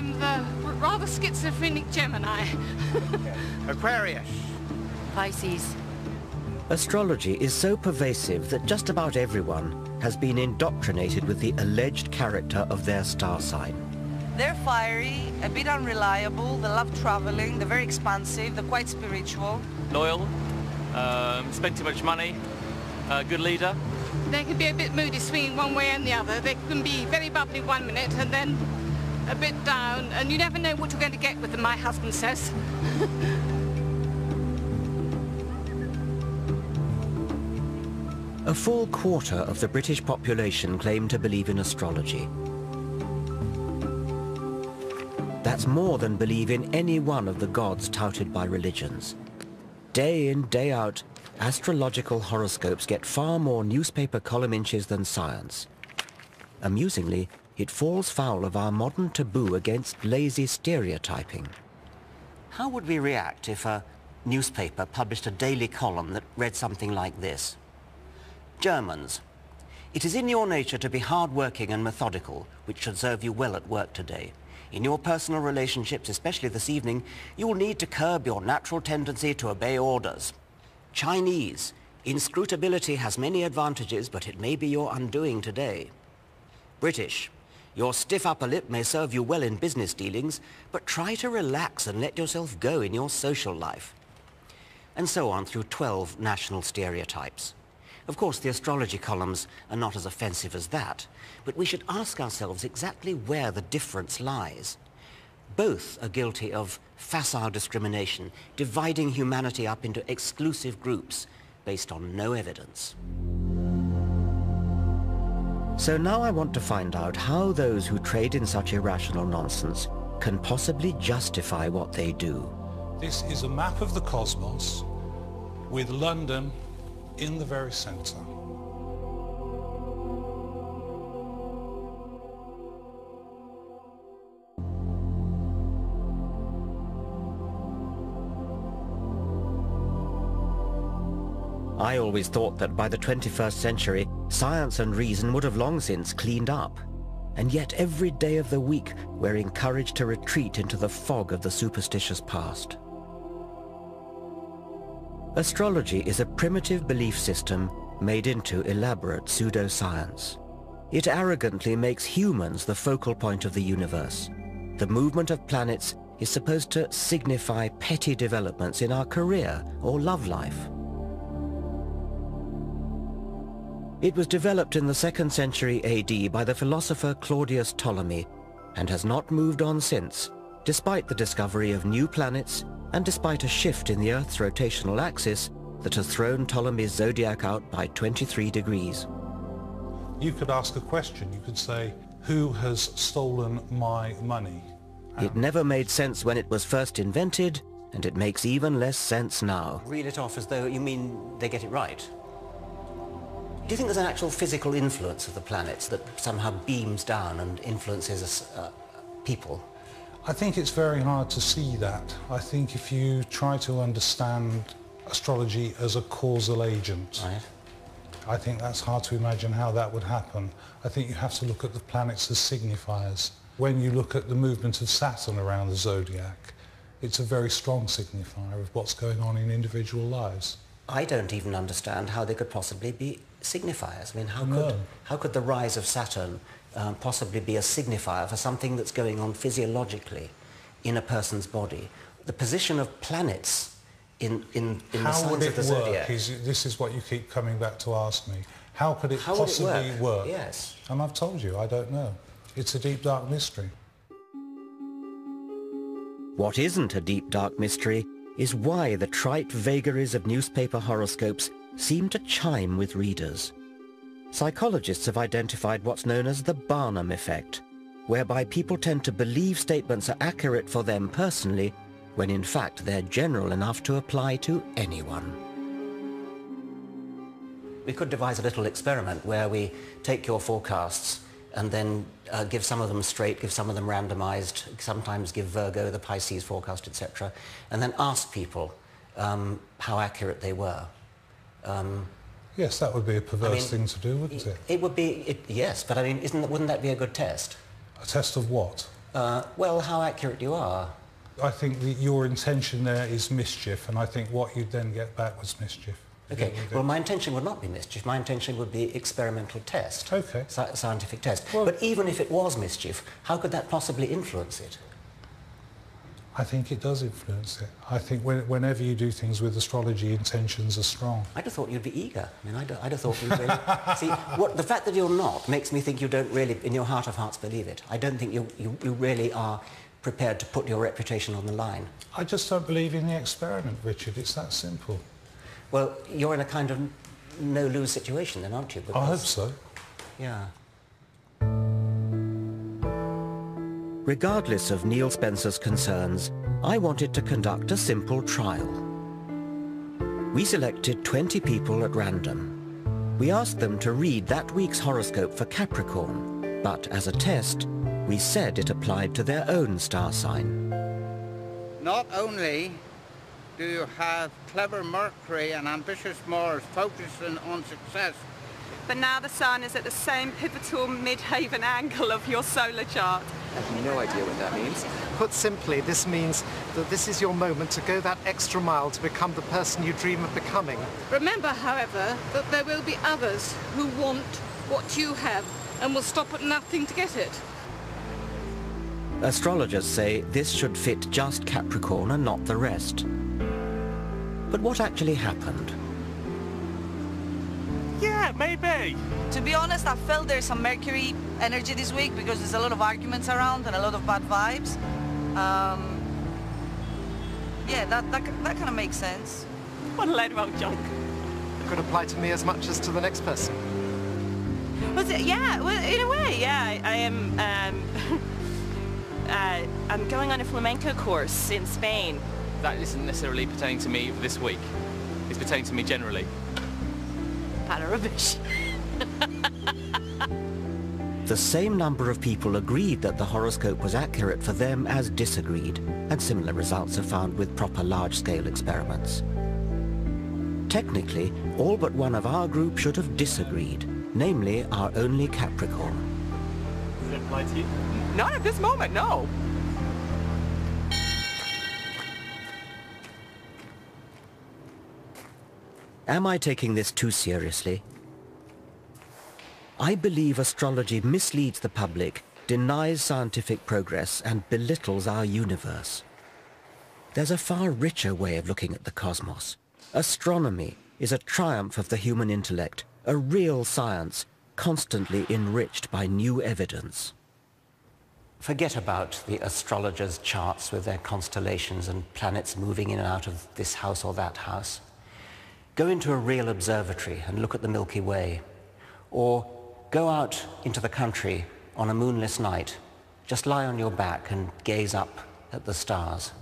I'm the rather schizophrenic Gemini. Aquarius. Pisces. Astrology is so pervasive that just about everyone has been indoctrinated with the alleged character of their star sign. They're fiery, a bit unreliable, they love traveling, they're very expansive, they're quite spiritual. Loyal, spend too much money, good leader. They can be a bit moody, swinging one way and the other. They can be very bubbly 1 minute and then a bit down, and you never know what you're going to get with them, my husband says. A full quarter of the British population claim to believe in astrology. That's more than believe in any one of the gods touted by religions. Day in, day out, astrological horoscopes get far more newspaper column inches than science. Amusingly, it falls foul of our modern taboo against lazy stereotyping. How would we react if a newspaper published a daily column that read something like this? Germans, it is in your nature to be hard-working and methodical, which should serve you well at work today. In your personal relationships, especially this evening, you will need to curb your natural tendency to obey orders. Chinese, inscrutability has many advantages, but it may be your undoing today. British, your stiff upper lip may serve you well in business dealings, but try to relax and let yourself go in your social life. And so on through 12 national stereotypes. Of course, the astrology columns are not as offensive as that, but we should ask ourselves exactly where the difference lies. Both are guilty of facile discrimination, dividing humanity up into exclusive groups based on no evidence. So now I want to find out how those who trade in such irrational nonsense can possibly justify what they do. This is a map of the cosmos with London in the very centre. I always thought that by the 21st century, science and reason would have long since cleaned up. And yet every day of the week, we're encouraged to retreat into the fog of the superstitious past. Astrology is a primitive belief system made into elaborate pseudoscience. It arrogantly makes humans the focal point of the universe. The movement of planets is supposed to signify petty developments in our career or love life. It was developed in the 2nd century AD by the philosopher Claudius Ptolemy and has not moved on since, despite the discovery of new planets and despite a shift in the Earth's rotational axis that has thrown Ptolemy's zodiac out by 23 degrees. You could ask a question. You could say, who has stolen my money? It never made sense when it was first invented, and it makes even less sense now. Reel it off as though you mean they get it right. Do you think there's an actual physical influence of the planets that somehow beams down and influences people? I think it's very hard to see that. I think if you try to understand astrology as a causal agent, right, I think that's hard to imagine how that would happen. I think you have to look at the planets as signifiers. When you look at the movement of Saturn around the zodiac, it's a very strong signifier of what's going on in individual lives. I don't even understand how they could possibly be signifiers. I mean, how could the rise of Saturn possibly be a signifier for something that's going on physiologically in a person's body? The position of planets in the signs of the zodiac. This is what you keep coming back to ask me. How could it possibly work? Yes. And I've told you, I don't know. It's a deep, dark mystery. What isn't a deep, dark mystery is why the trite vagaries of newspaper horoscopes seem to chime with readers. Psychologists have identified what's known as the Barnum effect, whereby people tend to believe statements are accurate for them personally, when in fact they're general enough to apply to anyone. We could devise a little experiment where we take your forecasts and then give some of them straight, give some of them randomized, sometimes give Virgo the Pisces forecast, etc., and then ask people how accurate they were. Yes, that would be a perverse thing to do, wouldn't it? It would be, yes, but I mean, wouldn't that be a good test? A test of what? Well, how accurate you are. I think that your intention there is mischief, and I think what you'd then get back was mischief. Okay, well, my intention would not be mischief. My intention would be experimental test. Okay. Scientific test. Well, but even if it was mischief, how could that possibly influence it? I think it does influence it. I think whenever you do things with astrology, intentions are strong. I'd have thought you'd be eager. I mean, I'd have thought you'd really... See, the fact that you're not makes me think you don't really, in your heart of hearts, believe it. I don't think you really are prepared to put your reputation on the line. I just don't believe in the experiment, Richard. It's that simple. Well, you're in a kind of no-lose situation then, aren't you? I hope so. Yeah. Regardless of Neil Spencer's concerns, I wanted to conduct a simple trial. We selected 20 people at random. We asked them to read that week's horoscope for Capricorn, but as a test, we said it applied to their own star sign. Not only do you have clever Mercury and ambitious Mars focusing on success, but now the Sun is at the same pivotal midhaven angle of your solar chart. I have no idea what that means. Put simply, this means that this is your moment to go that extra mile to become the person you dream of becoming. Remember, however, that there will be others who want what you have and will stop at nothing to get it. Astrologers say this should fit just Capricorn and not the rest. But what actually happened? Yeah, maybe. To be honest, I felt there's some Mercury energy this week because there's a lot of arguments around and a lot of bad vibes. Yeah, that kind of makes sense. What a load of old junk. It could apply to me as much as to the next person. Was it? Yeah, well, in a way, yeah. I am. I'm going on a flamenco course in Spain. That isn't necessarily pertaining to me this week. It's pertaining to me generally. Pat rubbish. The same number of people agreed that the horoscope was accurate for them as disagreed, and similar results are found with proper large-scale experiments. Technically, all but one of our group should have disagreed, namely our only Capricorn. Does it apply to you? Not at this moment, no. Am I taking this too seriously? I believe astrology misleads the public, denies scientific progress, and belittles our universe. There's a far richer way of looking at the cosmos. Astronomy is a triumph of the human intellect, a real science, constantly enriched by new evidence. Forget about the astrologers' charts with their constellations and planets moving in and out of this house or that house. Go into a real observatory and look at the Milky Way. Or go out into the country on a moonless night. Just lie on your back and gaze up at the stars.